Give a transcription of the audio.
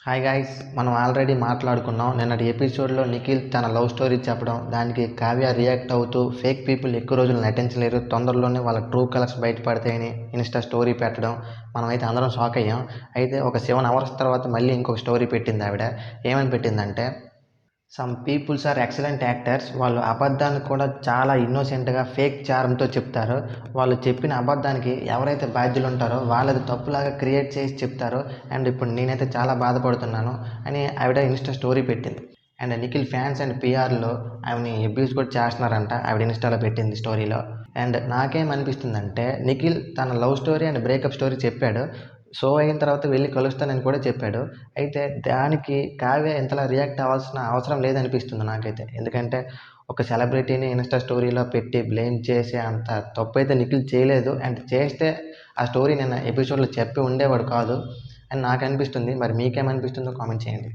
Hi guys, మనం already మాట్లాడుకున్నాం. నిన్నటి ఎపిసోడ్లో నిఖిల్ తన లవ్ స్టోరీ చెప్పడం, దానికి కావ్య రియాక్ట్ అవుతూ ఫేక్ పీపుల్ ఎక్కువ రోజులు నటించలేరు, తొందరలోనే వాళ్ళ ట్రూ కలర్స్ బయటపడతాయని ఇన్స్టా స్టోరీ పెట్టడం మనమైతే అందరం షాక్ అయ్యాం. అయితే ఒక 7 hours తర్వాత మళ్ళీ ఇంకొక స్టోరీ పెట్టింది ఆవిడ. ఏమని పెట్టిందంటే, some peoples are excellent actors. వాళ్ళు అబద్ధాన్ని కూడా చాలా ఇన్నోసెంట్గా ఫేక్ చారంతో చెప్తారు. వాళ్ళు చెప్పిన అబద్ధానికి ఎవరైతే బాధ్యులు ఉంటారో వాళ్ళది తప్పులాగా క్రియేట్ చేసి చెప్తారు. అండ్ ఇప్పుడు నేనైతే చాలా బాధపడుతున్నాను అని ఆవిడ ఇన్స్టా స్టోరీ పెట్టింది. అండ్ నిఖిల్ ఫ్యాన్స్ అండ్ పిఆర్లో ఆమెని అబ్యూస్ కూడా చేస్తున్నారంట, ఆవిడ ఇన్స్టాలో పెట్టింది స్టోరీలో. అండ్ నాకేమనిపిస్తుందంటే, నిఖిల్ తన love story and breakup story చెప్పాడు. షో అయిన తర్వాత వెళ్ళి కలుస్తానని కూడా చెప్పాడు. అయితే దానికి కావ్య ఇంతలా రియాక్ట్ అవ్వాల్సిన అవసరం లేదనిపిస్తుంది నాకైతే. ఎందుకంటే ఒక సెలబ్రిటీని ఇన్స్టా స్టోరీలో పెట్టి బ్లేమ్ చేసే అంత తప్పు అయితే నిఖిల్ చేయలేదు. అండ్ చేస్తే ఆ స్టోరీ నిన్న ఎపిసోడ్లో చెప్పి ఉండేవాడు కాదు అని నాకు అనిపిస్తుంది. మరి మీకేమనిపిస్తుందో కామెంట్ చేయండి.